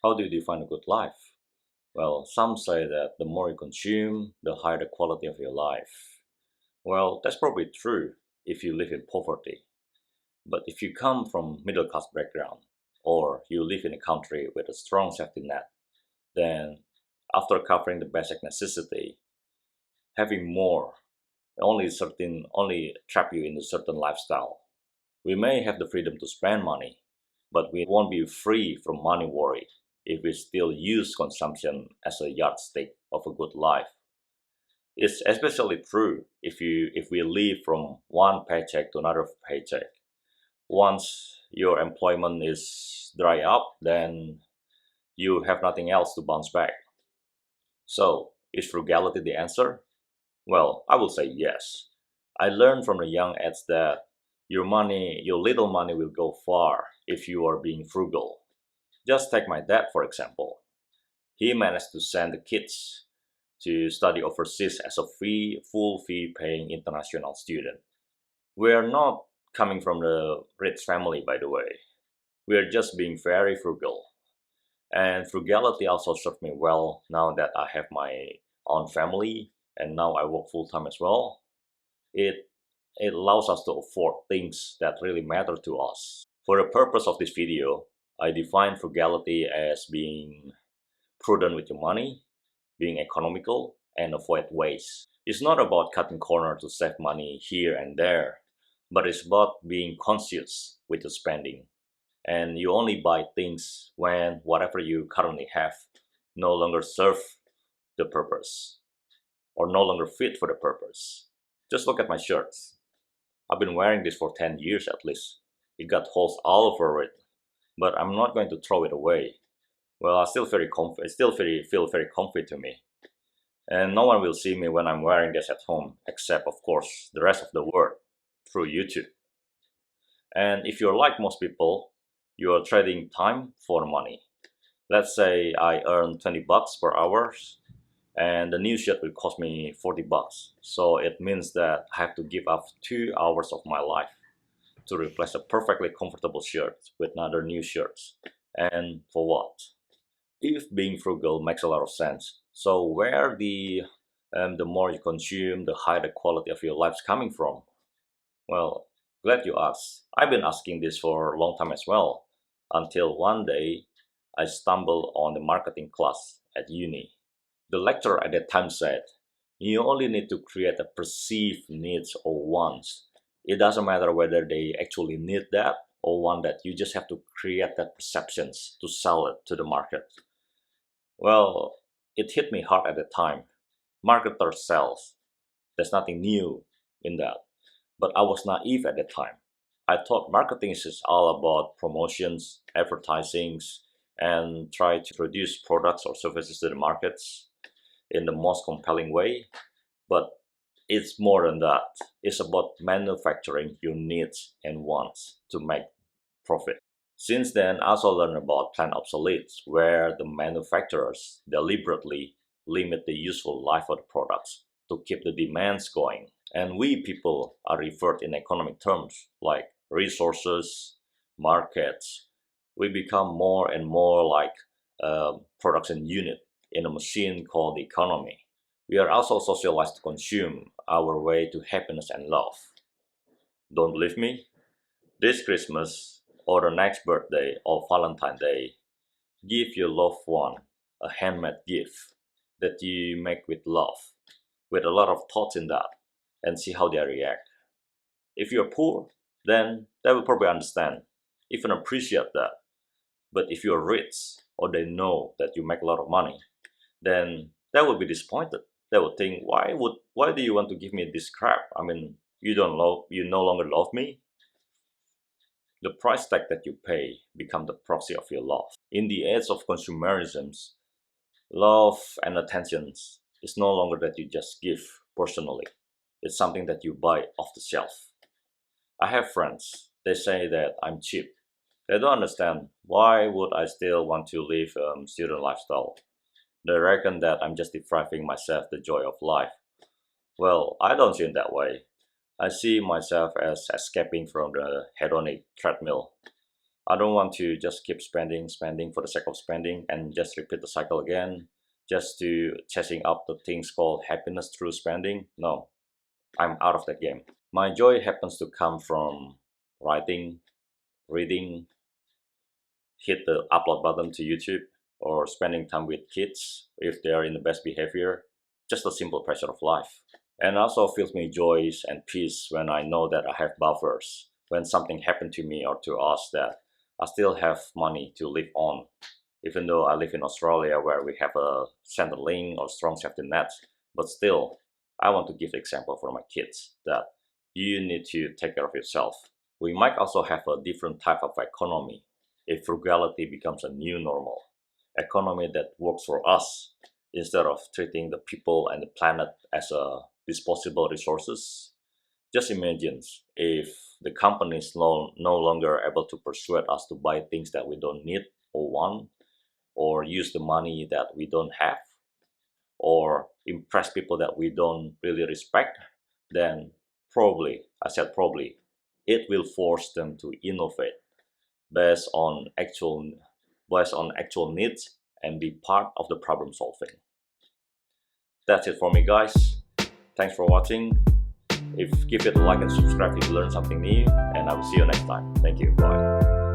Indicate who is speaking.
Speaker 1: How do you define a good life? Well, some say that the more you consume, the higher the quality of your life. Well, that's probably true if you live in poverty. But if you come from middle class background or you live in a country with a strong safety net, then after covering the basic necessity, having more only trap you in a certain lifestyle. We may have the freedom to spend money, but we won't be free from money worry if we still use consumption as a yardstick of a good life. It's especially true if we live from one paycheck to another paycheck. Once your employment is dry up, then you have nothing else to bounce back. So, is frugality the answer? Well, I will say yes. I learned from a young age that your little money will go far if you are being frugal. Just take my dad, for example. He managed to send the kids to study overseas as a full fee paying international student. We are not coming from the rich family, by the way. We are just being very frugal. And frugality also served me well now that I have my own family and now I work full time as well. It it allows us to afford things that really matter to us. For the purpose of this video, I define frugality as being prudent with your money, being economical, and avoid waste. It's not about cutting corners to save money here and there, but it's about being conscious with your spending. And you only buy things when whatever you currently have no longer serve the purpose or no longer fit for the purpose. Just look at my shirts. I've been wearing this for 10 years at least. It got holes all over it, but I'm not going to throw it away. Well, I still very comfy. It still feel very comfy to me, and no one will see me when I'm wearing this at home, except of course the rest of the world through YouTube. And if you're like most people, you are trading time for money. Let's say I earn 20 bucks per hour and the new shirt will cost me 40 bucks. So it means that I have to give up 2 hours of my life to replace a perfectly comfortable shirt with another new shirt. And for what? If being frugal makes a lot of sense, so where the more you consume, the higher the quality of your life's coming from? Well, glad you asked. I've been asking this for a long time as well, until one day I stumbled on the marketing class at uni. The lecturer at that time said, you only need to create a perceived needs or wants. It doesn't matter whether they actually need that or want that. You just have to create that perceptions to sell it to the market. Well, it hit me hard at the time. Marketer sells. There's nothing new in that. But I was naive at the time. I thought marketing is all about promotions, advertisings, and try to produce products or services to the markets in the most compelling way. But it's more than that. It's about manufacturing your needs and wants to make profit. Since then, I also learned about planned obsolete, where the manufacturers deliberately limit the useful life of the products to keep the demands going. And we people are referred in economic terms like resources, markets. We become more and more like a production unit in a machine called the economy. We are also socialized to consume our way to happiness and love. Don't believe me? This Christmas or the next birthday or Valentine's Day, give your loved one a handmade gift that you make with love, with a lot of thoughts in that, and see how they react. If you're poor, then they will probably understand, even appreciate that. But if you're rich, or they know that you make a lot of money, then they will be disappointed. They will think, why do you want to give me this crap? I mean, you no longer love me. The price tag that you pay become the proxy of your love. In the age of consumerism, love and attention is no longer that you just give personally. It's something that you buy off the shelf. I have friends. They say that I'm cheap. They don't understand why would I still want to live a student lifestyle. They reckon that I'm just depriving myself the joy of life. Well, I don't see it that way. I see myself as escaping from the hedonic treadmill. I don't want to just keep spending for the sake of spending and just repeat the cycle again, just to chasing up the things called happiness through spending. No, I'm out of that game. My joy happens to come from writing, reading, hit the upload button to YouTube, or spending time with kids if they are in the best behavior. Just a simple pressure of life. And also fills me joy and peace when I know that I have buffers. When something happened to me or to us, that I still have money to live on. Even though I live in Australia where we have a Centrelink or strong safety net, but still, I want to give the example for my kids that you need to take care of yourself. We might also have a different type of economy if frugality becomes a new normal. Economy that works for us instead of treating the people and the planet as a disposable resources. Just imagine if the company is no longer able to persuade us to buy things that we don't need or want, or use the money that we don't have, or impress people that we don't really respect, then probably, I said probably, it will force them to innovate based on actual needs and be part of the problem solving. That's it for me, guys. Thanks for watching. Give it a like and subscribe if you learned something new, and I will see you next time. Thank you. Bye.